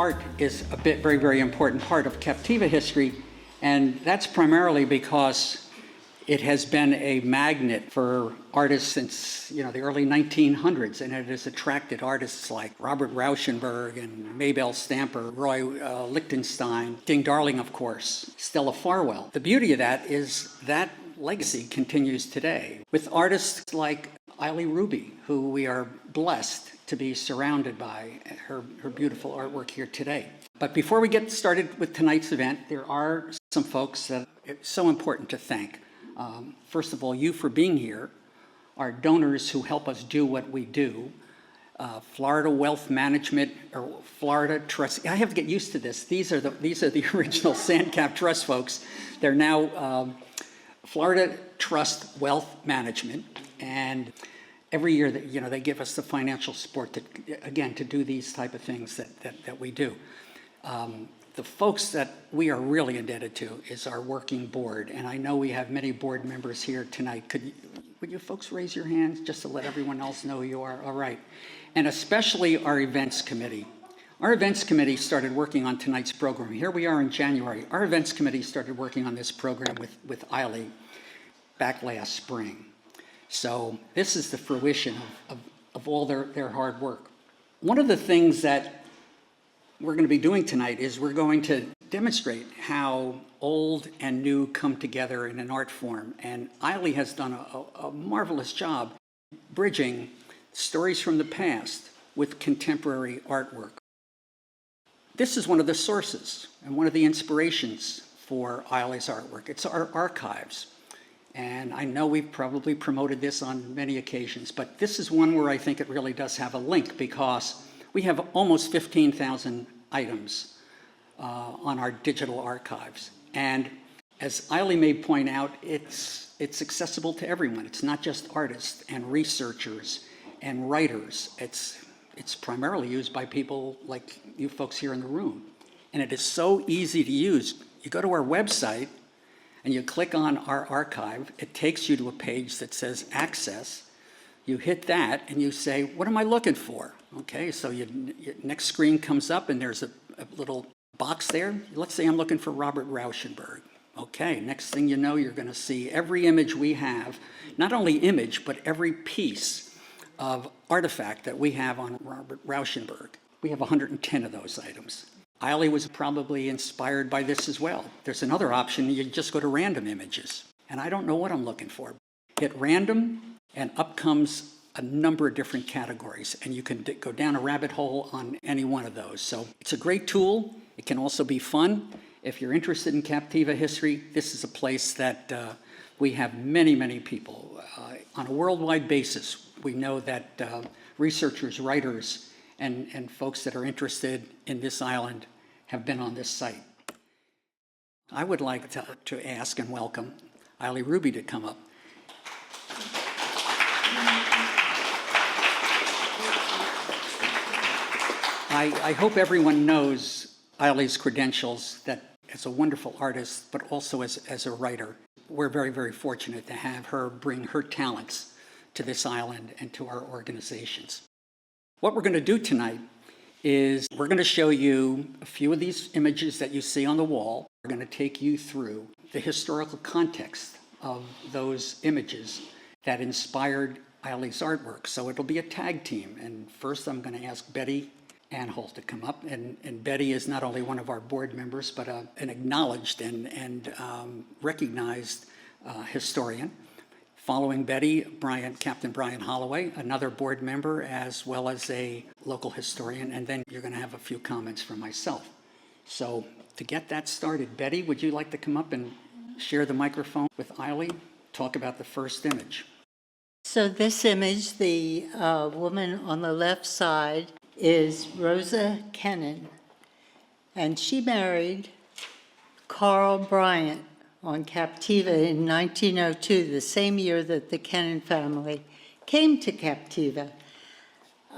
art is a very important part of Captiva history, and that's primarily because it has been a magnet for artists since the early 1900s, and it has attracted artists like Robert Rauschenberg and Maybelle Stamper, Roy Lichtenstein, Ding Darling, of course, Stella Farwell. The beauty of that is that legacy continues today with artists like Ilie Ruby, who we are blessed to be surrounded by her beautiful artwork here today. But before we get started with tonight's event, there are some folks that it's so important to thank. First of all, you for being here, our donors who help us do what we do, Florida Wealth Management, or Florida Trust. I have to get used to this. These are the original Sandcap Trust folks. They're now Florida Trust Wealth Management, and every year that they give us the financial support to do these type of things that we do. The folks that we are really indebted to is our working board, and I know we have many board members here tonight. Would you folks raise your hands just to let everyone else know who you are? All right. And especially our events committee. Our events committee started working on tonight's program. Here we are in January. Our events committee started working on this program with Ilie back last spring. So this is the fruition of all their hard work. One of the things that we're going to be doing tonight is we're going to demonstrate how old and new come together in an art form. And Ilie has done a marvelous job bridging stories from the past with contemporary artwork. This is one of the sources and one of the inspirations for Ilie's artwork. It's our archives. And I know we've probably promoted this on many occasions, but this is one where I think it really does have a link, because we have almost 15,000 items on our digital archives. And as Ilie may point out, it's accessible to everyone. It's not just artists and researchers and writers. It's primarily used by people like you folks here in the room. And it is so easy to use. You go to our website and you click on our archive. It takes you to a page that says Access. You hit that and you say, what am I looking for? Okay, so your next screen comes up and there's a little box there. Let's say I'm looking for Robert Rauschenberg. Okay, next thing you know, you're going to see every image we have, not only image, but every piece of artifact that we have on Robert Rauschenberg. We have 110 of those items. Ilie was probably inspired by this as well. There's another option. You just go to random images, and I don't know what I'm looking for. Hit random, and up comes a number of different categories, and you can go down a rabbit hole on any one of those. So it's a great tool. It can also be fun. If you're interested in Captiva history, this is a place that we have many people. On a worldwide basis, we know that researchers, writers, and folks that are interested in this island have been on this site. I would like to ask and welcome Ilie Ruby to come up. I hope everyone knows Ilie's credentials, that as a wonderful artist, but also as a writer. We're very fortunate to have her bring her talents to this island and to our organizations. What we're going to do tonight is we're going to show you a few of these images that you see on the wall. We're going to take you through the historical context of those images that inspired Ilie's artwork. So it'll be a tag team. And first I'm going to ask Betty Anholt to come up. And Betty is not only one of our board members, but an acknowledged and recognized historian. Following Betty, Captain Brian Holloway, another board member, as well as a local historian, and then you're going to have a few comments from myself. So to get that started, Betty, would you like to come up and share the microphone with Ilie? Talk about the first image. So this image, the woman on the left side is Rosa Kennan, and she married Carl Bryant on Captiva in 1902, the same year that the Kennan family came to Captiva.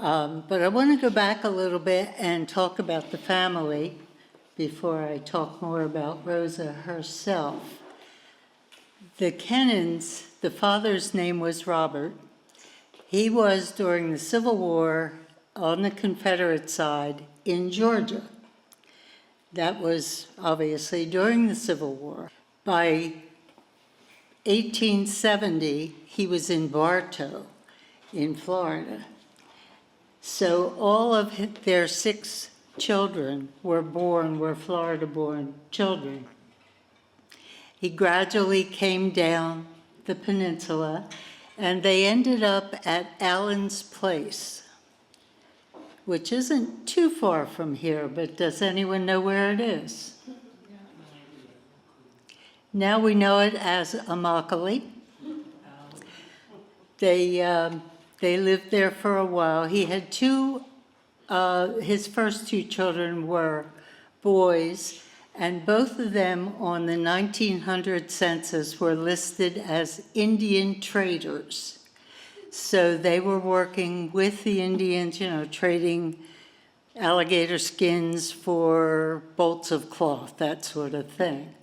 But I want to go back a little bit and talk about the family before I talk more about Rosa herself. The Kennans, the father's name was Robert. He was, during the Civil War, on the Confederate side in Georgia. That was obviously during the Civil War. By 1870, he was in Bartow in Florida. So all of their 6 children were Florida-born children. He gradually came down the peninsula, and they ended up at Allen's Place, which isn't too far from here, but does anyone know where it is? Now we know it as Immokalee. They lived there for a while. He had his first 2 children were boys, and both of them on the 1900 census were listed as Indian traders. So they were working with the Indians, trading alligator skins for bolts of cloth, that sort of thing.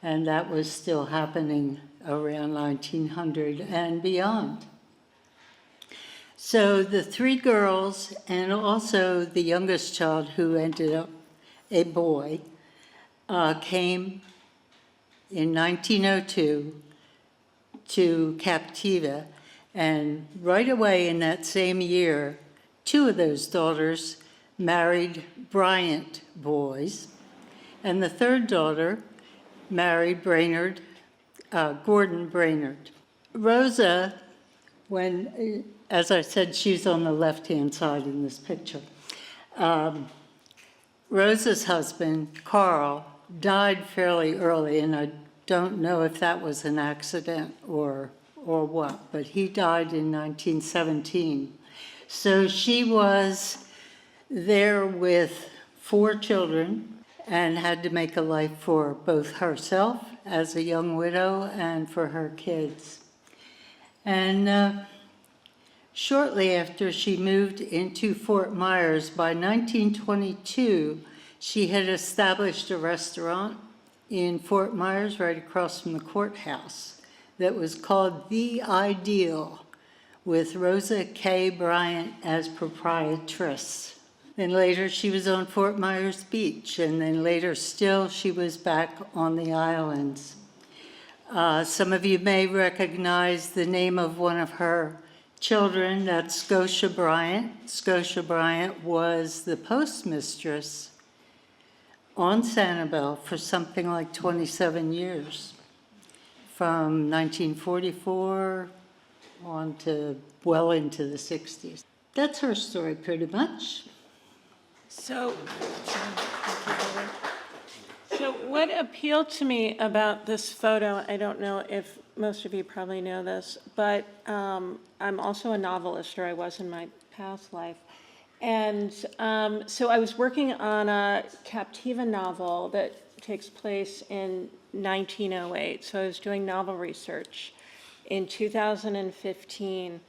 And that was still happening around 1900 and beyond. So the 3 girls, and also the youngest child, who ended up a boy, came in 1902 to Captiva, and right away in that same year, 2 of those daughters married Bryant boys, and the 3rd daughter married Gordon Brainerd. Rosa, as I said, she's on the left-hand side in this picture. Rosa's husband, Carl, died fairly early, and I don't know if that was an accident or what, but he died in 1917. So she was there with 4 children and had to make a life for both herself as a young widow and for her kids. And shortly after she moved into Fort Myers, by 1922, she had established a restaurant in Fort Myers right across from the courthouse that was called The Ideal, with Rosa K. Bryant as proprietress. Then later she was on Fort Myers Beach, and then later still she was back on the islands. Some of you may recognize the name of one of her children, that's Scotia Bryant. Scotia Bryant was the postmistress on Sanibel for something like 27 years, from 1944 on to well into the 60s. That's her story pretty much. So what appealed to me about this photo, I don't know if most of you probably know this, but I'm also a novelist, or I was in my past life. And so I was working on a Captiva novel that takes place in 1908. So I was doing novel research in 2015.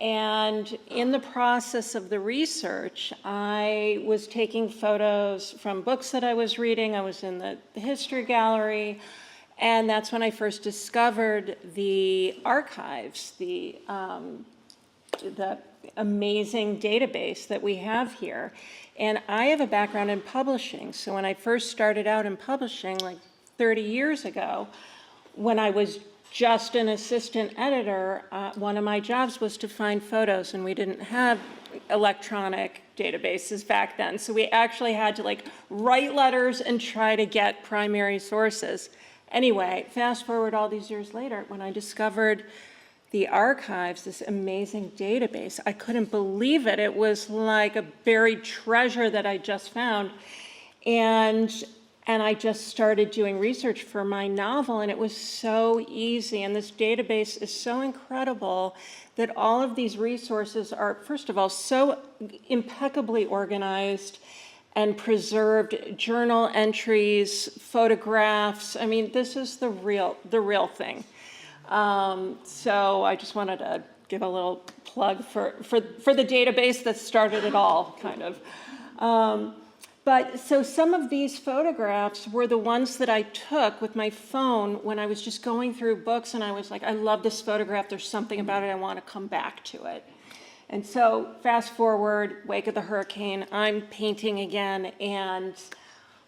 And in the process of the research, I was taking photos from books that I was reading. I was in the history gallery, and that's when I first discovered the archives, the amazing database that we have here. And I have a background in publishing, so when I first started out in publishing, like 30 years ago, when I was just an assistant editor, one of my jobs was to find photos, and we didn't have electronic databases back then. So we actually had to write letters and try to get primary sources. Anyway, fast forward all these years later, when I discovered the archives, this amazing database, I couldn't believe it. It was like a buried treasure that I just found. And I just started doing research for my novel, and it was so easy. And this database is so incredible that all of these resources are, first of all, so impeccably organized and preserved. Journal entries, photographs. I mean, this is the real thing. So I just wanted to give a little plug for the database that started it all, kind of. But so some of these photographs were the ones that I took with my phone when I was just going through books, and I was like, I love this photograph, there's something about it, I want to come back to it. And so fast forward, wake of the hurricane, I'm painting again, and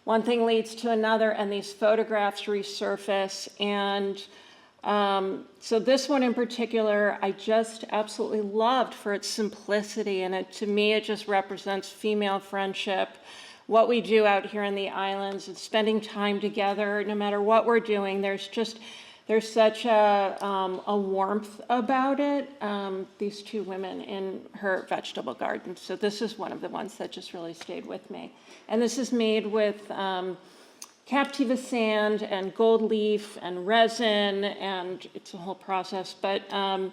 one thing leads to another, and these photographs resurface. And so this one in particular, I just absolutely loved for its simplicity. And to me, it just represents female friendship, what we do out here in the islands, and spending time together, no matter what we're doing. There's such a warmth about it. These two women in her vegetable garden. So this is one of the ones that just really stayed with me. And this is made with Captiva sand and gold leaf and resin, and it's a whole process. But I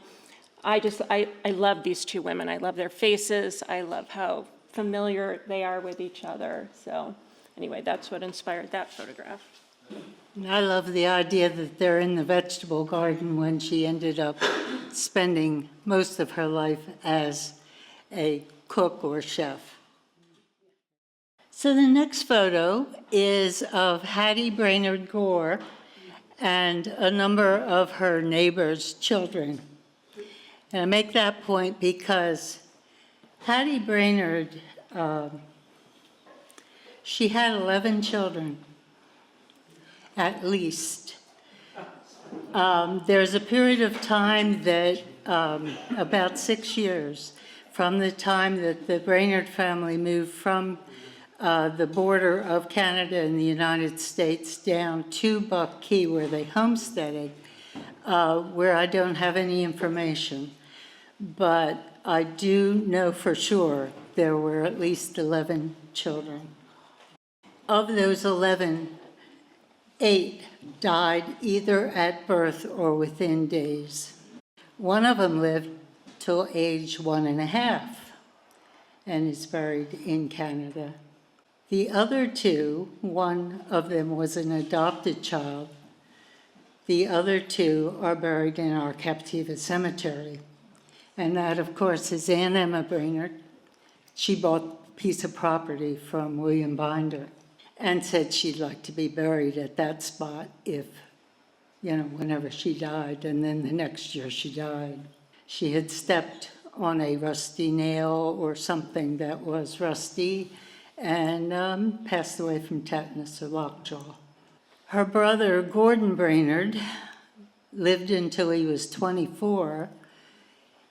love these two women. I love their faces. I love how familiar they are with each other. So anyway, that's what inspired that photograph. And I love the idea that they're in the vegetable garden when she ended up spending most of her life as a cook or chef. So the next photo is of Hattie Brainerd Gore and a number of her neighbors' children. And I make that point because Hattie Brainerd, she had 11 children, at least. There's a period of time that, about 6 years, from the time that the Brainerd family moved from the border of Canada and the United States down to Buck Key, where they homesteaded, where I don't have any information. But I do know for sure there were at least 11 children. Of those 11, 8 died either at birth or within days. One of them lived till age 1.5 and is buried in Canada. The other two, one of them was an adopted child. The other two are buried in our Captiva cemetery. And that, of course, is Ann Emma Brainerd. She bought a piece of property from William Binder and said she'd like to be buried at that spot if, whenever she died. And then the next year she died. She had stepped on a rusty nail or something that was rusty and passed away from tetanus or lockjaw. Her brother, Gordon Brainerd, lived until he was 24.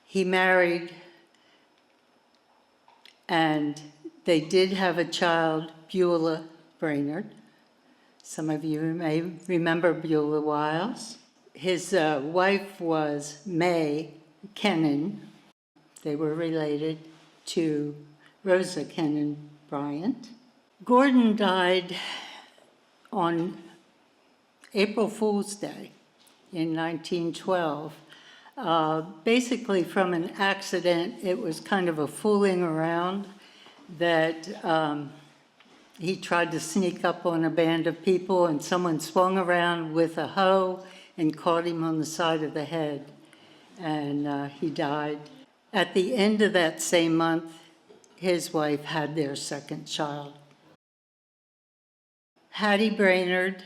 He married, and they did have a child, Beulah Brainerd. Some of you may remember Beulah Wiles. His wife was May Kennan. They were related to Rosa Kennan Bryant. Gordon died on April Fool's Day in 1912. Basically from an accident. It was kind of a fooling around that he tried to sneak up on a band of people, and someone swung around with a hoe and caught him on the side of the head, and he died. At the end of that same month, his wife had their second child. Hattie Brainerd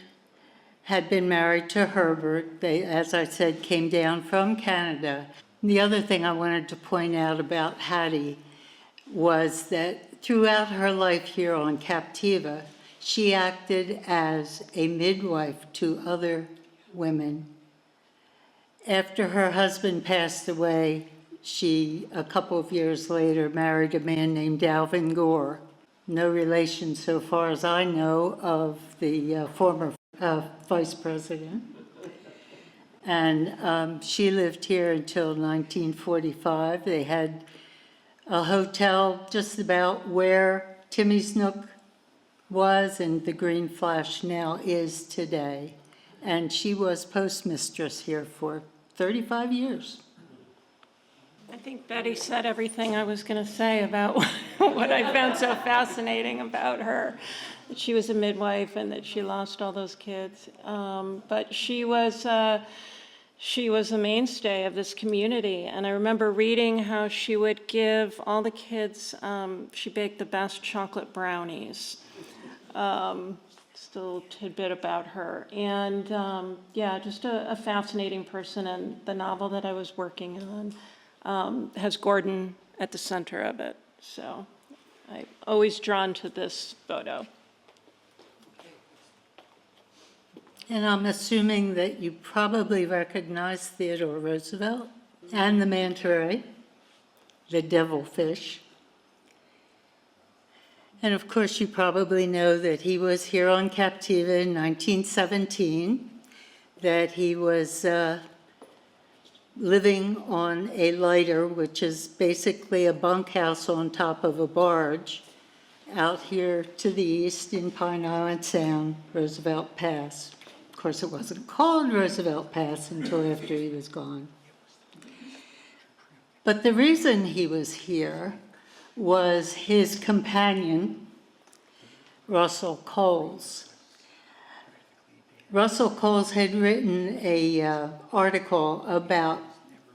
had been married to Herbert. They, as I said, came down from Canada. The other thing I wanted to point out about Hattie was that throughout her life here on Captiva, she acted as a midwife to other women. After her husband passed away, she, a couple of years later, married a man named Alvin Gore. No relation, so far as I know, of the former vice president. And she lived here until 1945. They had a hotel just about where Timmy's Nook was and the Green Flash now is today. And she was postmistress here for 35 years. I think Betty said everything I was going to say about what I found so fascinating about her. That she was a midwife and that she lost all those kids. But she was a mainstay of this community. And I remember reading how she would give all the kids, she baked the best chocolate brownies. Just a little tidbit about her. And yeah, just a fascinating person. And the novel that I was working on has Gordon at the center of it. So I'm always drawn to this photo. And I'm assuming that you probably recognize Theodore Roosevelt and the manta ray, the devilfish. And of course, you probably know that he was here on Captiva in 1917, that he was living on a lighter, which is basically a bunkhouse on top of a barge, out here to the east in Pine Island Sound, Roosevelt Pass. Of course, it wasn't called Roosevelt Pass until after he was gone. But the reason he was here was his companion, Russell Coles. Russell Coles had written an article about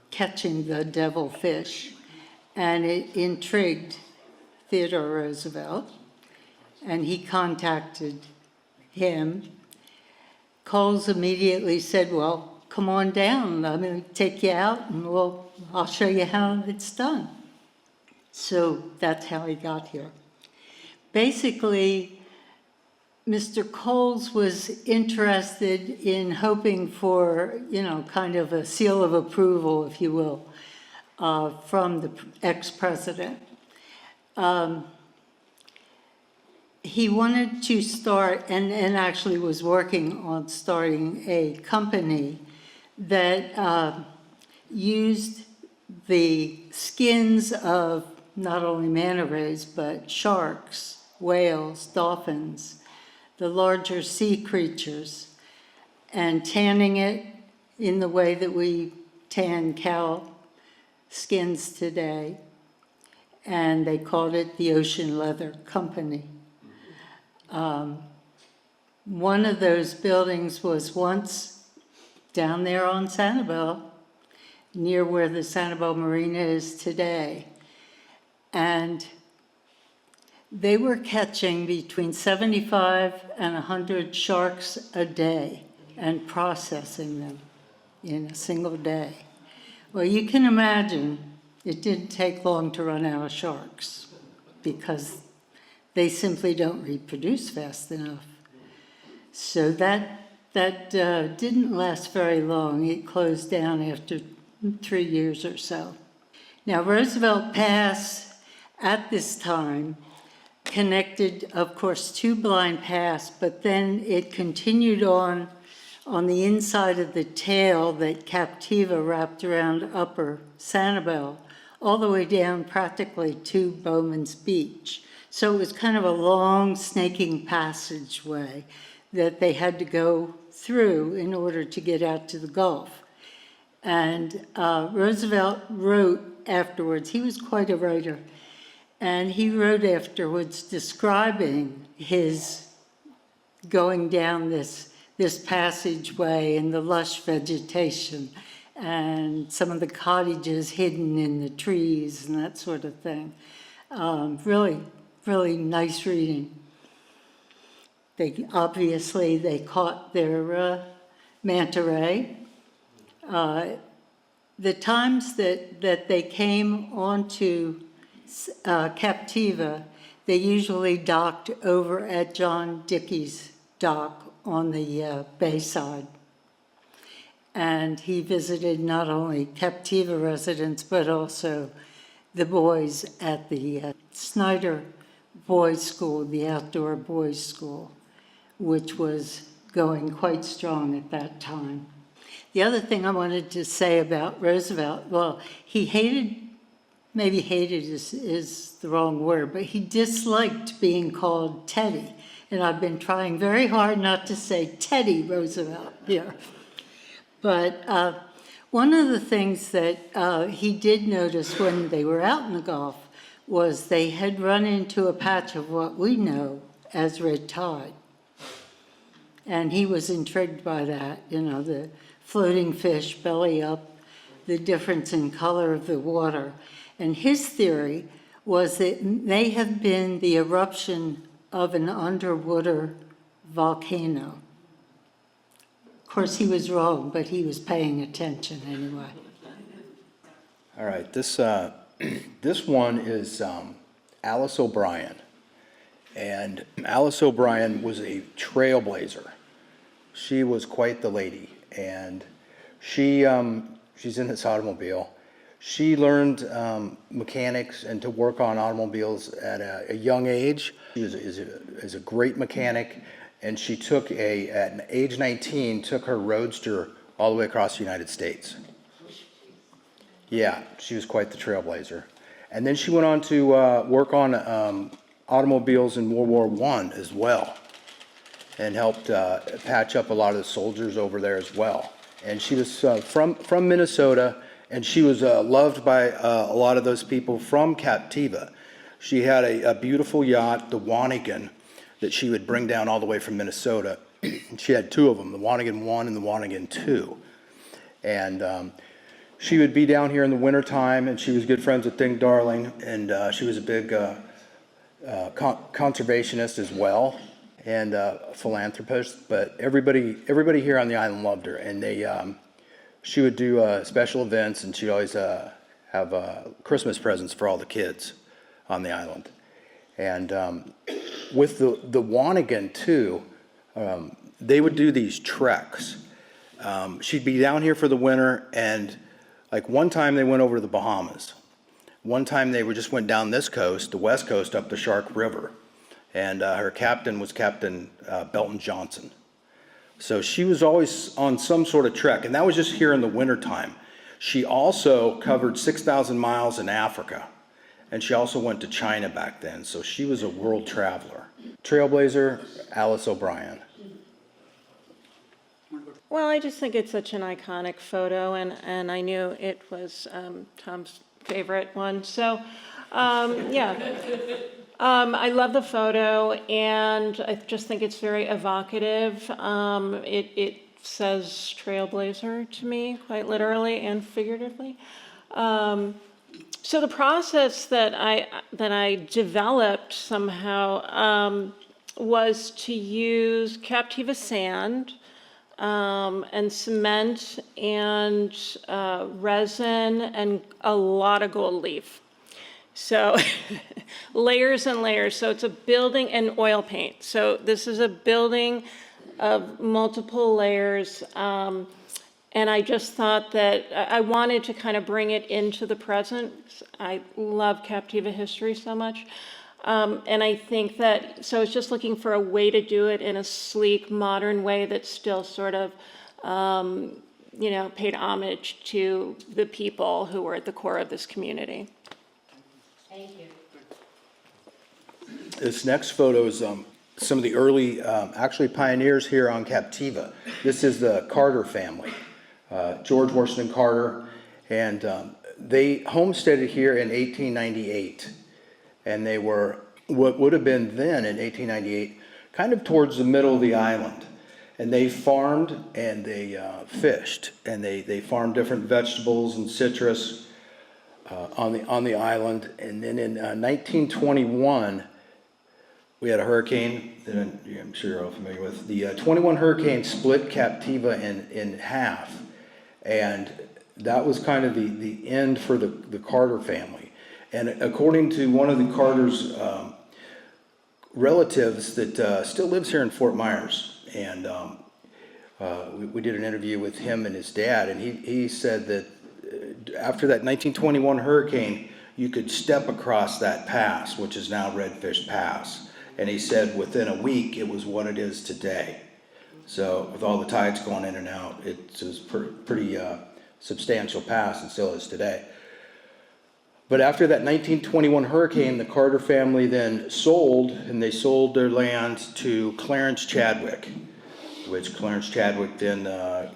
catching the devilfish, and it intrigued Theodore Roosevelt, and he contacted him. Coles immediately said, well, come on down, I'm going to take you out and I'll show you how it's done. So that's how he got here. Basically, Mr. Coles was interested in hoping for, kind of a seal of approval, if you will, from the ex-president. He wanted to start, and actually was working on starting a company that used the skins of not only manta rays, but sharks, whales, dolphins, the larger sea creatures, and tanning it in the way that we tan cow skins today. And they called it the Ocean Leather Company. One of those buildings was once down there on Sanibel, near where the Sanibel Marina is today. And they were catching between 75 and 100 sharks a day and processing them in a single day. Well, you can imagine it didn't take long to run out of sharks because they simply don't reproduce fast enough. So that didn't last very long. It closed down after 3 years or so. Now, Roosevelt Pass at this time connected, of course, to Blind Pass, but then it continued on the inside of the tail that Captiva wrapped around Upper Sanibel, all the way down practically to Bowman's Beach. So it was kind of a long snaking passageway that they had to go through in order to get out to the Gulf. And Roosevelt wrote afterwards, he was quite a writer, and he wrote afterwards describing his going down this passageway and the lush vegetation and some of the cottages hidden in the trees and that sort of thing. Really, really nice reading. They caught their manta ray. The times that they came onto Captiva, they usually docked over at John Dickey's dock on the bayside. And he visited not only Captiva residents, but also the boys at the Snyder Boys School, the outdoor boys' school, which was going quite strong at that time. The other thing I wanted to say about Roosevelt, well, he hated, maybe hated is the wrong word, but he disliked being called Teddy. And I've been trying very hard not to say Teddy Roosevelt here. But one of the things that he did notice when they were out in the Gulf was they had run into a patch of what we know as red tide. And he was intrigued by that, the floating fish belly up, the difference in color of the water. And his theory was that it may have been the eruption of an underwater volcano. Of course, he was wrong, but he was paying attention anyway. All right, this one is Alice O'Brien. And Alice O'Brien was a trailblazer. she was quite the lady, and she's in this automobile. She learned mechanics and to work on automobiles at a young age. She is a great mechanic, and she took at age 19, took her Roadster all the way across the United States. Yeah, she was quite the trailblazer. And then she went on to work on automobiles in World War I as well, and helped patch up a lot of the soldiers over there as well. And she was from Minnesota, and she was loved by a lot of those people from Captiva. She had a beautiful yacht, the Wanigan, that she would bring down all the way from Minnesota. She had two of them, the Wanigan 1 and the Wanigan 2. And she would be down here in the wintertime, and she was good friends with Ding Darling, and she was a big conservationist as well, and philanthropist. But everybody here on the island loved her, and she would do special events, and she'd always have Christmas presents for all the kids on the island. And with the Wanigan too, they would do these treks. She'd be down here for the winter, and like one time they went over to the Bahamas. One time they just went down this coast, the west coast, up the Shark River. And her captain was Captain Belton Johnson. So she was always on some sort of trek, and that was just here in the wintertime. She also covered 6,000 miles in Africa, and she also went to China back then, so she was a world traveler. Trailblazer, Alice O'Brien. Well, I just think it's such an iconic photo, and I knew it was Tom's favorite one. So, yeah. I love the photo, and I just think it's very evocative. It says trailblazer to me, quite literally and figuratively. So the process that I developed somehow was to use Captiva sand and cement and resin and a lot of gold leaf. So layers and layers. So it's a building and oil paint. So this is a building of multiple layers. And I just thought that I wanted to kind of bring it into the present. I love Captiva history so much. And I think that, so I was just looking for a way to do it in a sleek, modern way that still sort of, paid homage to the people who were at the core of this community. Thank you. This next photo is some of the early, actually pioneers here on Captiva. This is the Carter family, George Washington Carter, and they homesteaded here in 1898. And they were what would have been then in 1898, kind of towards the middle of the island. And they farmed and they fished, and they farmed different vegetables and citrus on the island. And then in 1921, we had a hurricane that I'm sure you're all familiar with. The 21 hurricane split Captiva in half, and that was kind of the end for the Carter family. And according to one of the Carter's relatives that still lives here in Fort Myers, and we did an interview with him and his dad, and he said that after that 1921 hurricane, you could step across that pass, which is now Redfish Pass. And he said within a week, it was what it is today. So with all the tides going in and out, it was pretty substantial pass, and still is today. But after that 1921 hurricane, the Carter family then sold, and they sold their land to Clarence Chadwick, which Clarence Chadwick then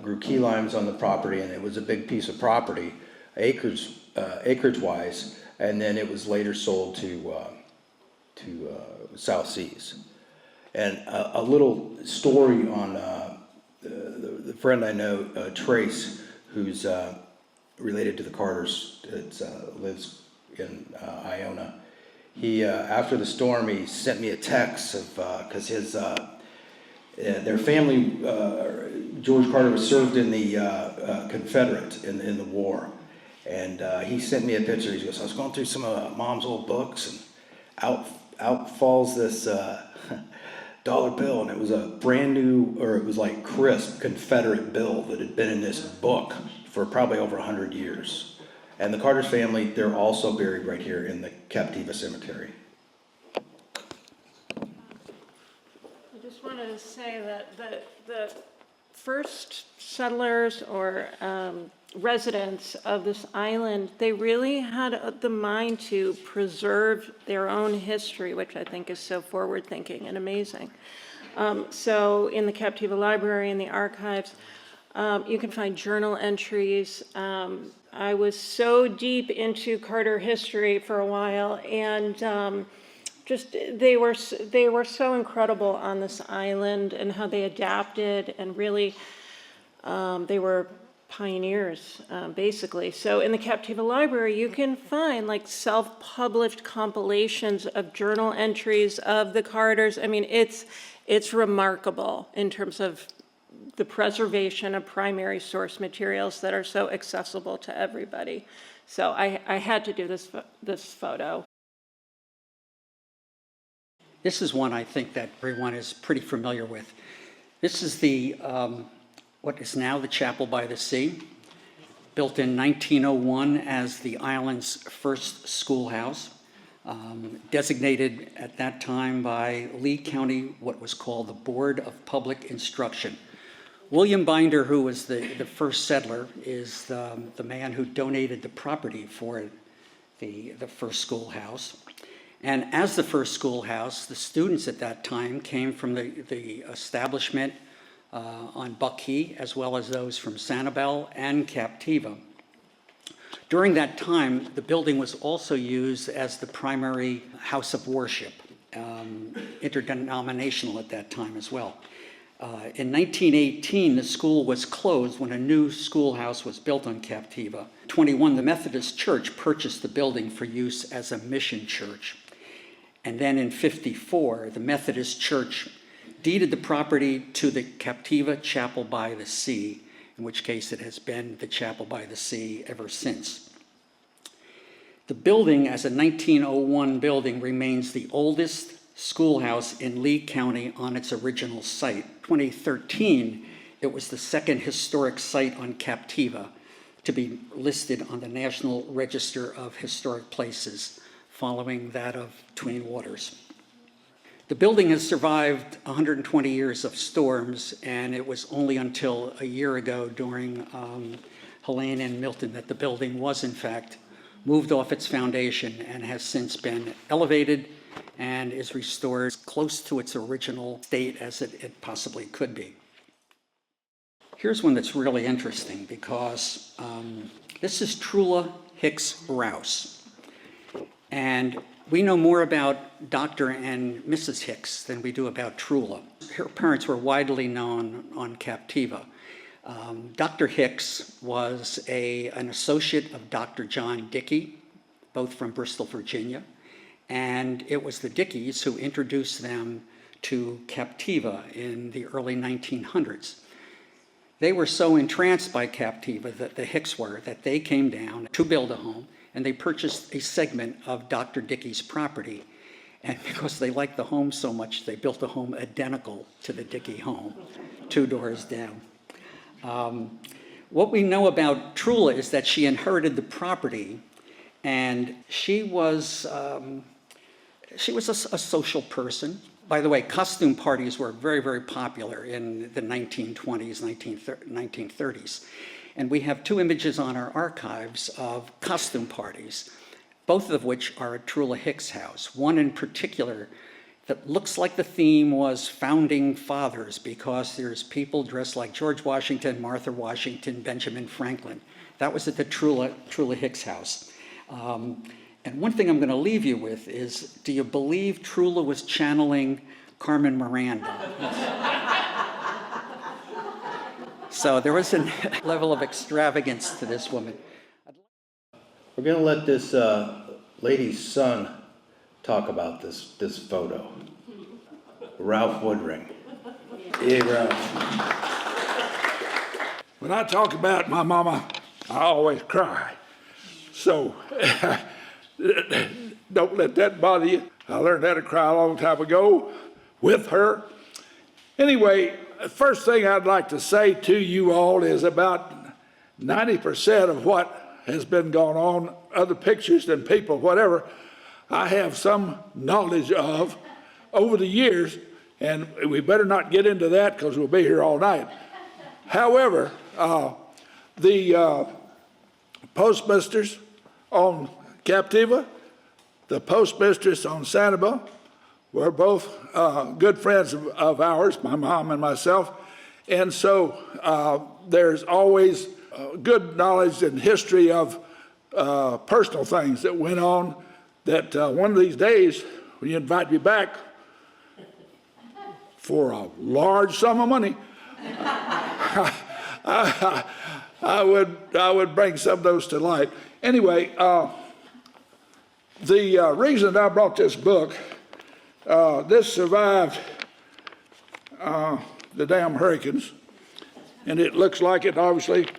grew key limes on the property, and it was a big piece of property, acreage-wise, and then it was later sold to South Seas. And a little story on the friend I know, Trace, who's related to the Carters, that lives in Iona. He after the storm, he sent me a text of because his their family, George Carter was served in the Confederate in the war, and he sent me a picture. He goes, I was going through some of Mom's old books, and out falls this dollar bill, and it was a brand new, or it was like crisp Confederate bill that had been in this book for probably over 100 years. And the Carter's family, they're also buried right here in the Captiva Cemetery. I just wanted to say that the first settlers or residents of this island, they really had the mind to preserve their own history, which I think is so forward-thinking and amazing. So in the Captiva Library and the archives, you can find journal entries. I was so deep into Carter history for a while, and just they were so incredible on this island and how they adapted, and really they were pioneers, basically. So in the Captiva Library, you can find like self-published compilations of journal entries of the Carters. I mean, it's remarkable in terms of the preservation of primary source materials that are so accessible to everybody. So I had to do this photo. This is one I think that everyone is pretty familiar with. This is the what is now the Chapel by the Sea, built in 1901 as the island's first schoolhouse, designated at that time by Lee County, what was called the Board of Public Instruction. William Binder, who was the first settler, is the man who donated the property for the first schoolhouse. And as the first schoolhouse, the students at that time came from the establishment on Buck Key, as well as those from Sanibel and Captiva. During that time, the building was also used as the primary house of worship, interdenominational at that time as well. In 1918, the school was closed when a new schoolhouse was built on Captiva. 21, the Methodist Church purchased the building for use as a mission church. And then in 54, the Methodist Church deeded the property to the Captiva Chapel by the Sea, in which case it has been the Chapel by the Sea ever since. The building, as a 1901 building, remains the oldest schoolhouse in Lee County on its original site. 2013, it was the second historic site on Captiva to be listed on the National Register of Historic Places, following that of Twin Waters. The building has survived 120 years of storms, and it was only until a year ago during Helene and Milton that the building was in fact moved off its foundation and has since been elevated and is restored close to its original state as it possibly could be. Here's one that's really interesting because this is Trula Hicks Rouse. And we know more about Dr. and Mrs. Hicks than we do about Trula. Her parents were widely known on Captiva. Dr. Hicks was an associate of Dr. John Dickey, both from Bristol, Virginia. And it was the Dickeys who introduced them to Captiva in the early 1900s. They were so entranced by Captiva, that the Hicks were, that they came down to build a home, and they purchased a segment of Dr. Dickey's property. And because they liked the home so much, they built a home identical to the Dickey home, 2 doors down. What we know about Trula is that she inherited the property, and she was a social person. By the way, costume parties were very, very popular in the 1920s, 1930s. And we have 2 images on our archives of costume parties, both of which are at Trula Hicks' house. One in particular that looks like the theme was founding fathers, because there's people dressed like George Washington, Martha Washington, Benjamin Franklin. That was at the Trula Hicks' house. And one thing I'm going to leave you with is, do you believe Trula was channeling Carmen Miranda? So there was a level of extravagance to this woman. We're going to let this lady's son talk about this photo. Ralph Woodring. Hey, Ralph. When I talk about my mama, I always cry. So don't let that bother you. I learned how to cry a long time ago with her Anyway, the first thing I'd like to say to you all is about 90% of what has been going on, other pictures than people, whatever, I have some knowledge of over the years, and we better not get into that because we'll be here all night. However, the postmisters on Captiva, the postmistress on Sanibel, were both good friends of ours, my mom and myself, and so there's always good knowledge and history of personal things that went on that one of these days, when you invite me back for a large sum of money, I would bring some of those to light. Anyway, the reason I brought this book, this survived the damn hurricanes, and it looks like it, obviously,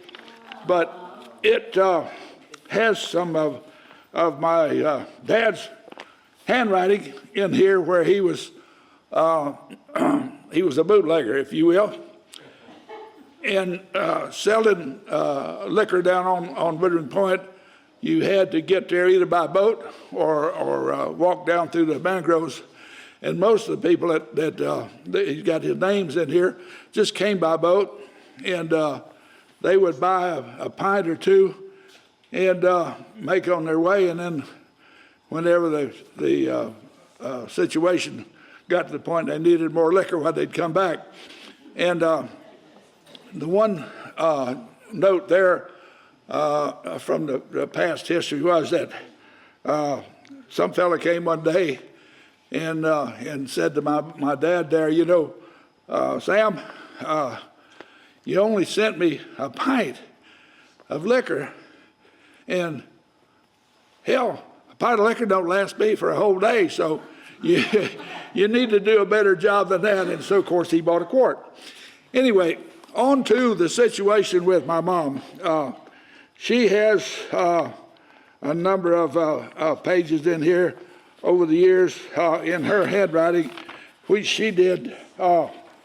but it has some of my dad's handwriting in here, where he was a bootlegger, if you will, and selling liquor down on Woodring Point. You had to get there either by boat or walk down through the mangroves. And most of the people that he's got his names in here just came by boat, and they would buy a pint or two and make on their way. And then whenever the situation got to the point they needed more liquor, well, they'd come back. And the one note there from the past history was that some fella came one day and said to my dad there, you know, Sam, you only sent me a pint of liquor, and hell, a pint of liquor don't last me for a whole day, so you need to do a better job than that. And so, of course, he bought a quart. Anyway, on to the situation with my mom. She has a number of pages in here over the years in her handwriting, which she did.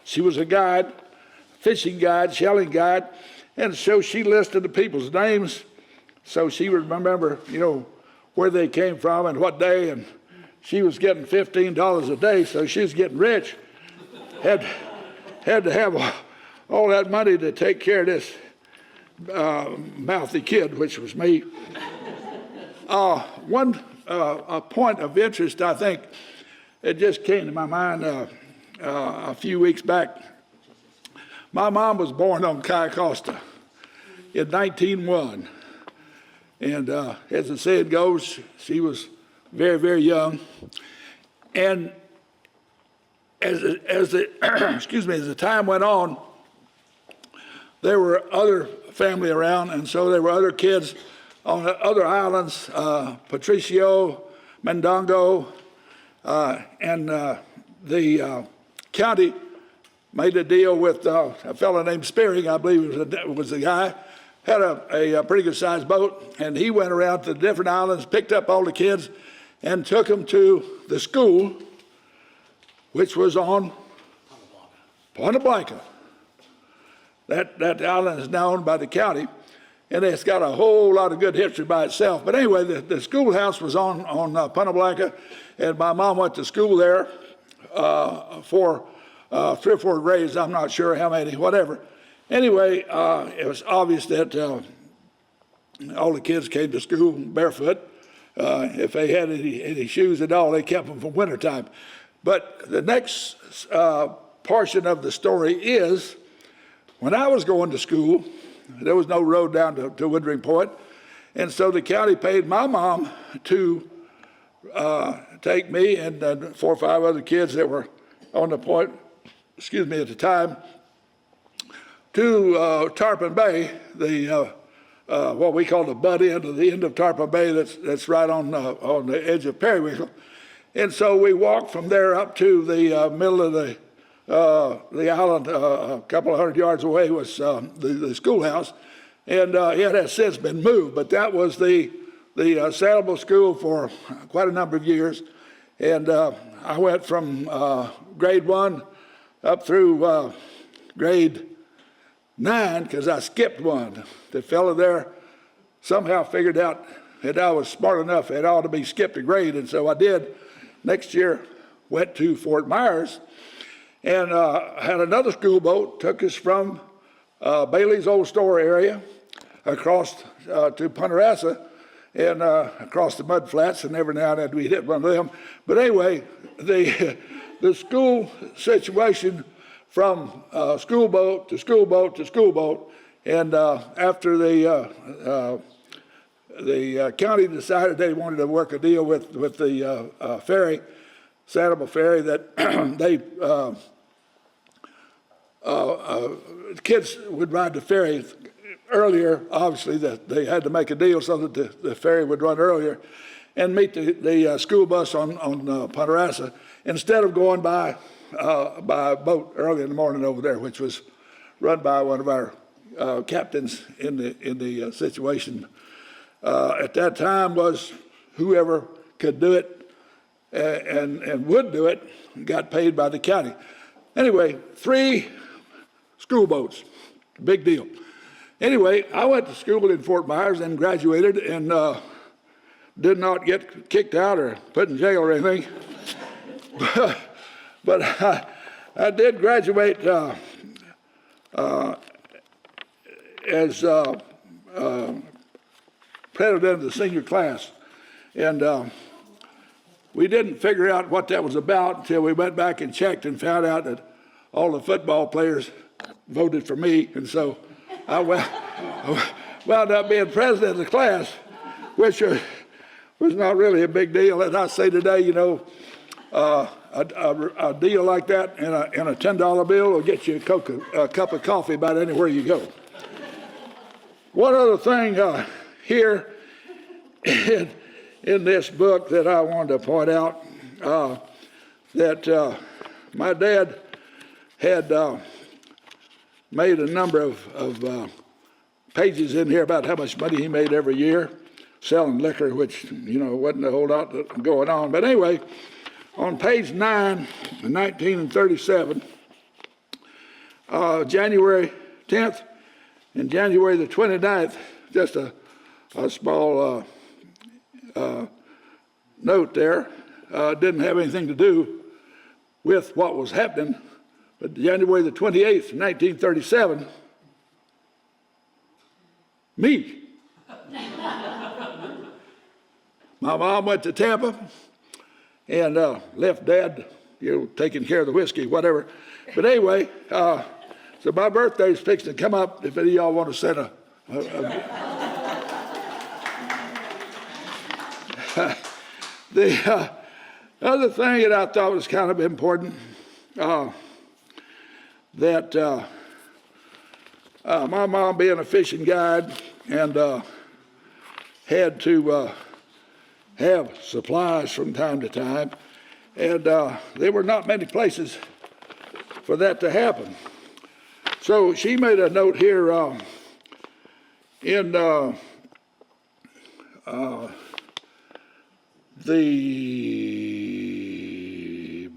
She was a guide, fishing guide, shelling guide, and so she listed the people's names so she would remember, you know, where they came from and what day. And she was getting $15 a day, so she was getting rich. Had to have all that money to take care of this mouthy kid, which was me. One point of interest, I think, it just came to my mind a few weeks back. My mom was born on Cayo Costa in 1901. And as the saying goes, she was very, very young. And as the time went on, there were other family around, and so there were other kids on other islands, Patricio, Mendongo, and the county made a deal with a fellow named Spearing, I believe was the guy, had a pretty good sized boat, and he went around to the different islands, picked up all the kids, and took them to the school, which was on Ponta Blanca. That island is now owned by the county, and it's got a whole lot of good history by itself. But anyway, the schoolhouse was on Ponta Blanca, and my mom went to school there for 3 or 4 grades. I'm not sure how many, whatever. Anyway, it was obvious that all the kids came to school barefoot. If they had any shoes at all, they kept them for wintertime. But the next portion of the story is, when I was going to school, there was no road down to Woodring Point, and so the county paid my mom to take me and 4 or 5 other kids that were on the point, at the time, to Tarpon Bay, the what we call the butt end of the end of Tarpon Bay that's right on the edge of Periwinkle. And so we walked from there up to the middle of the island. A couple of 100 yards away was the schoolhouse, and it has since been moved, but that was the Sanibel School for quite a number of years. And I went from grade 1 up through grade 9 because I skipped one. The fellow there somehow figured out that I was smart enough that I ought to be skipped a grade, and so I did. Next year, went to Fort Myers and had another school boat, took us from Bailey's Old Store area across to Ponderosa and across the mud flats, and every now and then we'd hit one of them. But anyway, the school situation from school boat to school boat to school boat, and after the county decided they wanted to work a deal with the ferry, Sanibel Ferry, that they kids would ride the ferry earlier. Obviously, that they had to make a deal so that the ferry would run earlier and meet the school bus on Ponderosa instead of going by boat early in the morning over there, which was run by one of our captains in the situation. At that time was whoever could do it and would do it got paid by the county. Anyway, 3 school boats, big deal. Anyway, I went to school in Fort Myers and graduated and did not get kicked out or put in jail or anything. But I did graduate as president of the senior class. And we didn't figure out what that was about until we went back and checked and found out that all the football players voted for me. And so I wound up being president of the class, which was not really a big deal. As I say today, you know, a deal like that in a $10 bill will get you a cup of coffee about anywhere you go. One other thing here in this book that I wanted to point out, that my dad had made a number of pages in here about how much money he made every year selling liquor, which, you know, wasn't a whole lot going on. But anyway, on page 9, 1937, January 10th and January the 29th, just a small note there, didn't have anything to do with what was happening, but January the 28th, 1937, me. My mom went to Tampa and left Dad, you know, taking care of the whiskey, whatever. But anyway, so my birthday's fixing to come up. If any of y'all want to send the other thing that I thought was kind of important, that my mom being a fishing guide and had to have supplies from time to time, and there were not many places for that to happen. So she made a note here in the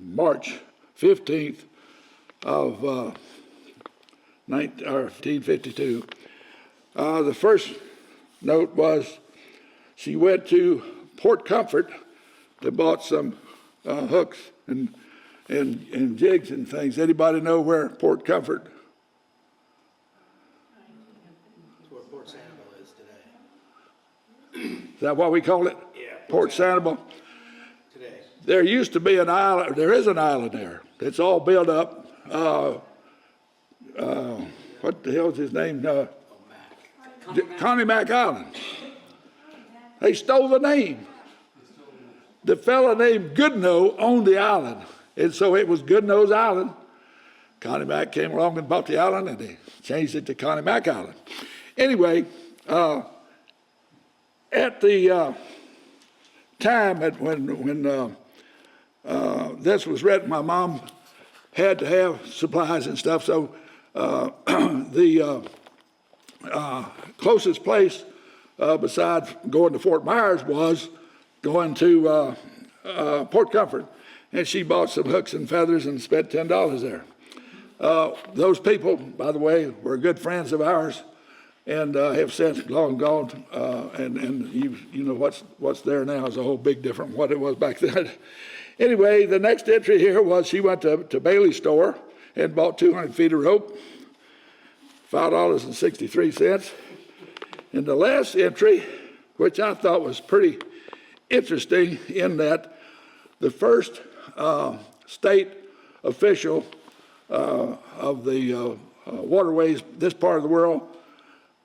March 15th of 1952. The first note was she went to Port Comfort to bought some hooks and jigs and things. Anybody know where Port Comfort? That's where Port Sanibel is today. Is that what we call it? Yeah. Port Sanibel? Today. There used to be an island, there is an island there. It's all built up. What the hell's his name? Connie Mack Island. They stole the name. The fellow named Goodnoe owned the island, and so it was Goodnoe's Island. Connie Mack came along and bought the island, and they changed it to Connie Mack Island. Anyway, at the time when this was written, my mom had to have supplies and stuff, so the closest place besides going to Fort Myers was going to Port Comfort, and she bought some hooks and feathers and spent $10 there. Those people, by the way, were good friends of ours and have since long gone. And you know what's there now is a whole big different from what it was back then. Anyway, the next entry here was she went to Bailey's store and bought 200 feet of rope, $5.63. And the last entry, which I thought was pretty interesting, in that the first state official of the waterways, this part of the world,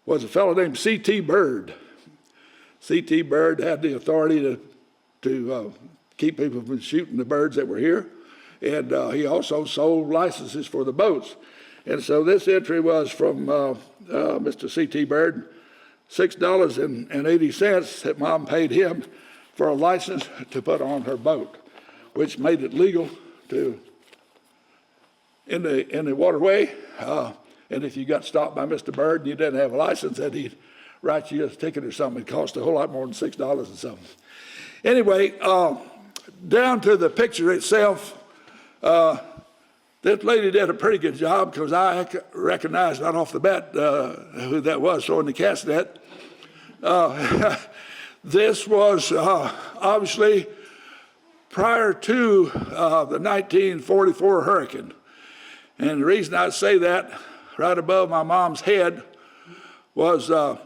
was a fellow named C.T. Bird. C.T. Bird had the authority to keep people from shooting the birds that were here, and he also sold licenses for the boats. And so this entry was from Mr. C.T. Bird, $6.80 that Mom paid him for a license to put on her boat, which made it legal to in the waterway. And if you got stopped by Mr. Bird and you didn't have a license, then he'd write you a ticket or something. It cost a whole lot more than $6 and something. Anyway, down to the picture itself, this lady did a pretty good job, because I recognized right off the bat who that was throwing the cast net. This was obviously prior to the 1944 hurricane. And the reason I say that, right above my mom's head was a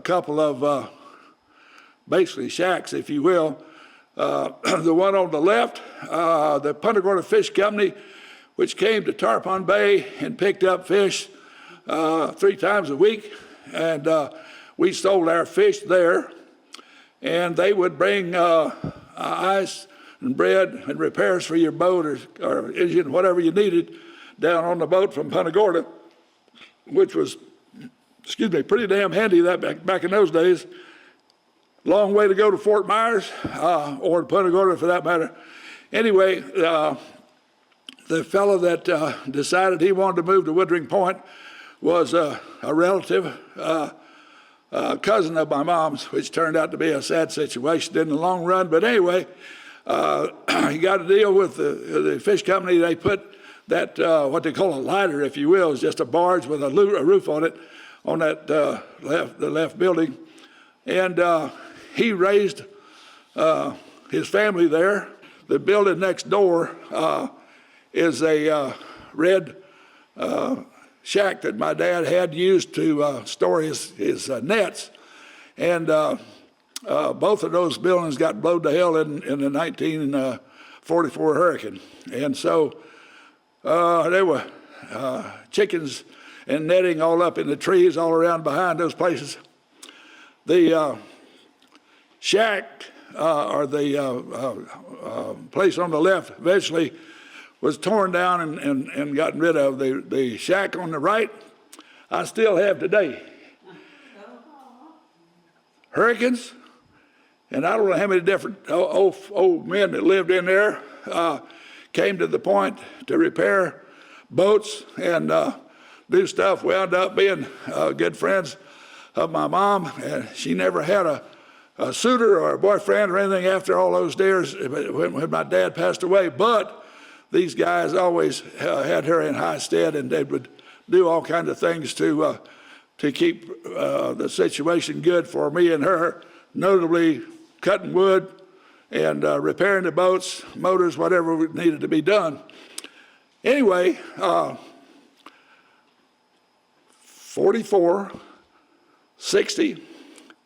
couple of basically shacks, if you will. The one on the left, the Punta Gorda Fish Company, which came to Tarpon Bay and picked up fish 3 times a week. And we sold our fish there. And they would bring ice and bread and repairs for your boat or engine, whatever you needed, down on the boat from Punta Gorda, which was, pretty damn handy that back in those days. Long way to go to Fort Myers, or Punta Gorda for that matter. Anyway, the fellow that decided he wanted to move to Woodring Point was a relative, cousin of my mom's, which turned out to be a sad situation in the long run. But anyway, he got a deal with the fish company. They put that, what they call a lighter, if you will, is just a barge with a roof on it, on that the left building. And he raised his family there. The building next door is a red shack that my dad had used to store his nets. And both of those buildings got blown to hell in the 1944 hurricane. And so there were chickens and netting all up in the trees all around behind those places. The shack, or the place on the left, eventually was torn down and gotten rid of. The shack on the right, I still have today. Hurricanes, and I don't know how many different old men that lived in there came to the point to repair boats and do stuff. We wound up being good friends of my mom, and she never had a suitor or a boyfriend or anything after all those years when my dad passed away. But these guys always had her in high stead, and they would do all kinds of things to keep the situation good for me and her, notably cutting wood and repairing the boats, motors, whatever needed to be done. Anyway, 44, 60,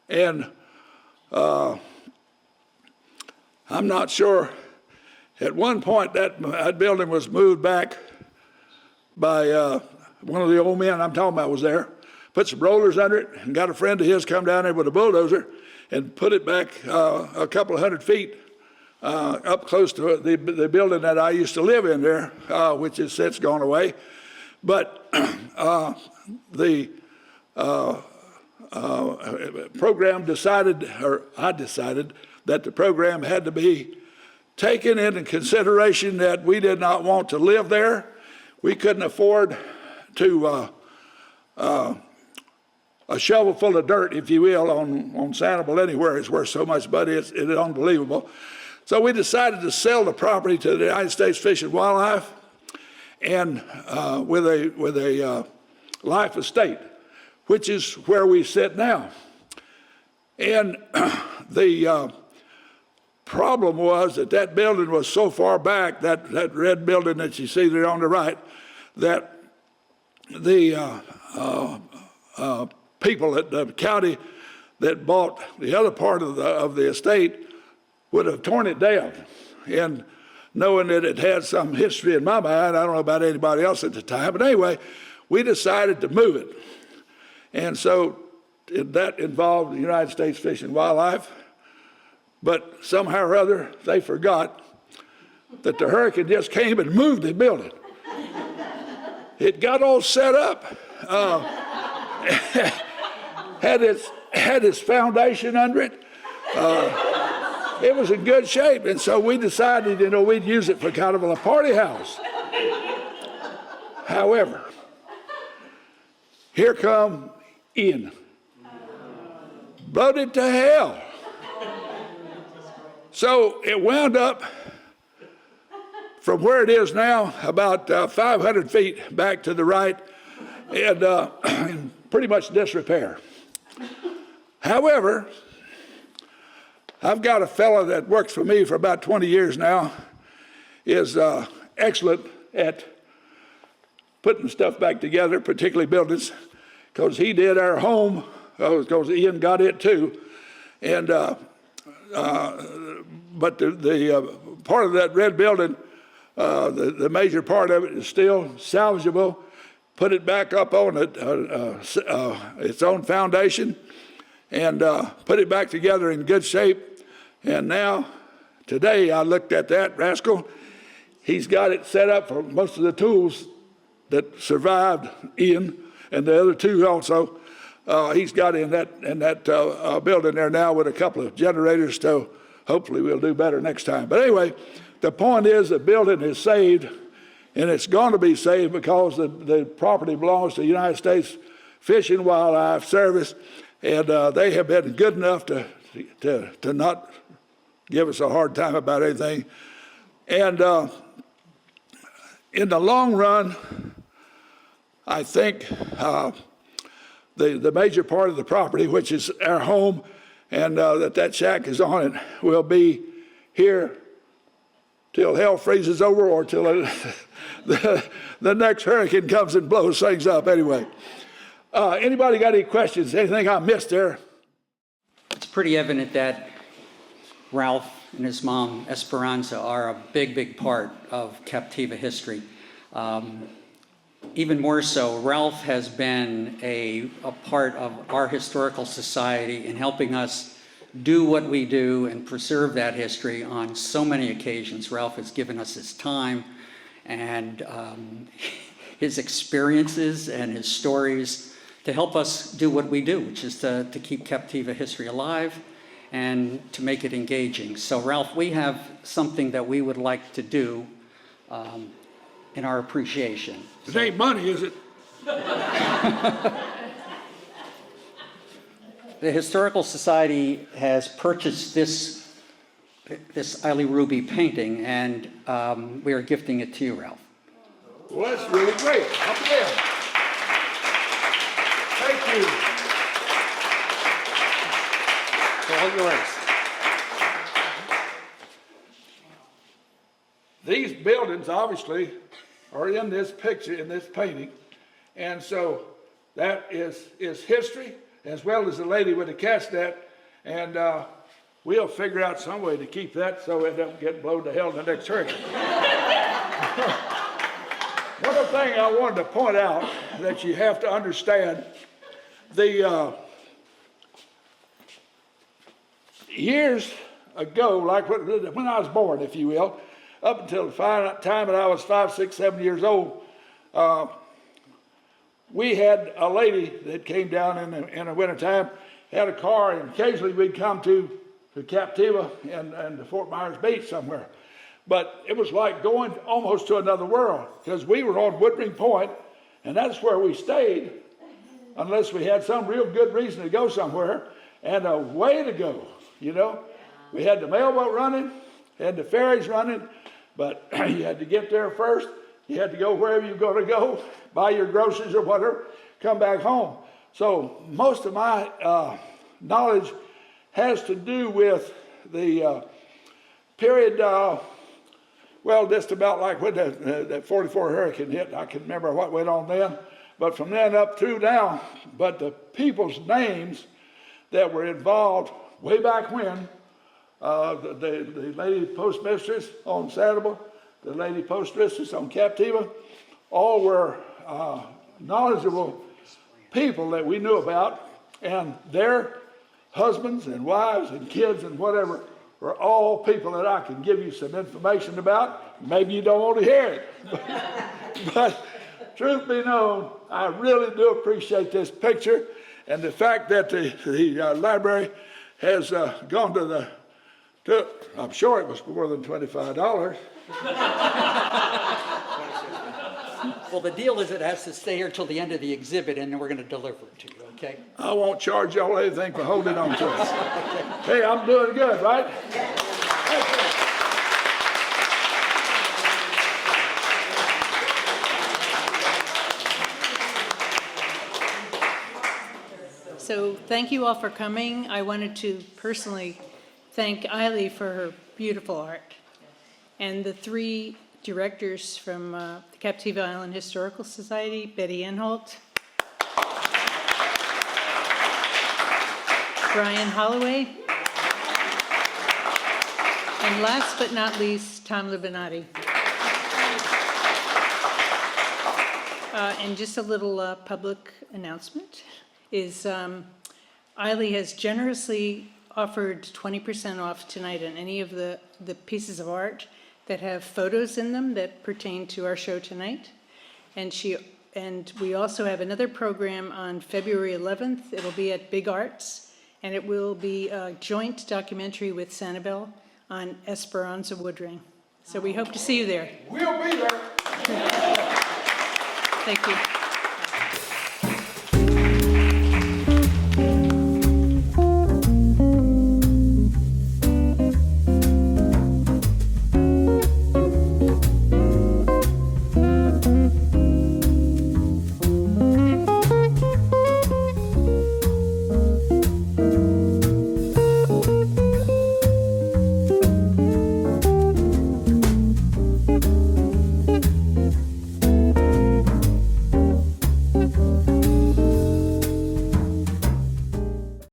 and I'm not sure. At one point, that building was moved back by one of the old men I'm talking about was there, put some rollers under it, and got a friend of his come down there with a bulldozer and put it back a couple of 100 feet up close to the building that I used to live in there, which has since gone away. But the program decided, or I decided, that the program had to be taken into consideration that we did not want to live there. We couldn't afford to a shovel full of dirt, if you will, on Sanibel anywhere. It's worth so much money, it is unbelievable. So we decided to sell the property to the United States Fish and Wildlife, and with a life estate, which is where we sit now. And the problem was that building was so far back, that red building that you see there on the right, that the people at the county that bought the other part of the estate would have torn it down. And knowing that it had some history in my mind, I don't know about anybody else at the time, but anyway, we decided to move it. And so that involved the United States Fish and Wildlife, but somehow or other, they forgot that the hurricane just came and moved the building. It got all set up, had its foundation under it. It was in good shape, and so we decided, we'd use it for kind of a party house. However, here come Ian. Blowed it to hell. So it wound up from where it is now, about 500 feet back to the right, and in pretty much disrepair. However, I've got a fellow that works for me for about 20 years now, is excellent at putting stuff back together, particularly buildings, because he did our home, because Ian got it too. And but the part of that red building, the major part of it is still salvageable. Put it back up on its own foundation, and put it back together in good shape. And now, today, I looked at that rascal. He's got it set up for most of the tools that survived Ian, and the other two also. He's got in that building there now with a couple of generators, so hopefully we'll do better next time. But anyway, the point is the building is saved, and it's going to be saved because the property belongs to the United States Fish and Wildlife Service, and they have been good enough to not give us a hard time about anything. And in the long run, I think the major part of the property, which is our home, and that shack is on it, will be here till hell freezes over or till the next hurricane comes and blows things up. Anyway, anybody got any questions? Anything I missed there? It's pretty evident that Ralph and his mom, Esperanza, are a big part of Captiva history. Even more so, Ralph has been a part of our historical society in helping us do what we do and preserve that history on so many occasions. Ralph has given us his time and his experiences and his stories to help us do what we do, which is to keep Captiva history alive and to make it engaging. So Ralph, we have something that we would like to do in our appreciation. It ain't money, is it? The Historical Society has purchased this Ilie Ruby painting, and we are gifting it to you, Ralph. Well, that's really great. Up there. Thank you. It's all yours. These buildings obviously are in this picture, in this painting, and so that is history, as well as the lady with the cast net, and we'll figure out some way to keep that so it doesn't get blown to hell in the next hurricane. One other thing I wanted to point out that you have to understand, the years ago, like when I was born, if you will, up until the time that I was 5, 6, 7 years old, we had a lady that came down in the wintertime, had a car, and occasionally we'd come to Captiva and to Fort Myers Beach somewhere. But it was like going almost to another world, because we were on Woodring Point, and that's where we stayed, unless we had some real good reason to go somewhere, and a way to go, you know. We had the mailboat running, had the ferries running, but you had to get there first, You had to go wherever you're going to go, buy your groceries or whatever, come back home. So most of my knowledge has to do with the period, well, just about like when that 44 hurricane hit. I can remember what went on then, but from then up through now. But the people's names that were involved way back when, the lady postmistress on Sanibel, the lady postmistress on Captiva, all were knowledgeable people that we knew about, and their husbands and wives and kids and whatever were all people that I can give you some information about. Maybe you don't want to hear it. But truth be known, I really do appreciate this picture, and the fact that the library has gone to I'm sure it was more than $25. Well, the deal is it has to stay here till the end of the exhibit, and then we're going to deliver it to you, okay? I won't charge y'all anything for holding on to it. Hey, I'm doing good, right? So thank you all for coming. I wanted to personally thank Ilie for her beautiful art, and the three directors from the Captiva Island Historical Society, Betty Enholt, Brian Holloway, and last but not least, Tom Libinati. And just a little public announcement is Ilie has generously offered 20% off tonight on any of the pieces of art that have photos in them that pertain to our show tonight. And we also have another program on February 11th. It'll be at Big Arts, and it will be a joint documentary with Sanibel on Esperanza woodring. So we hope to see you there. We'll be there. Thank you.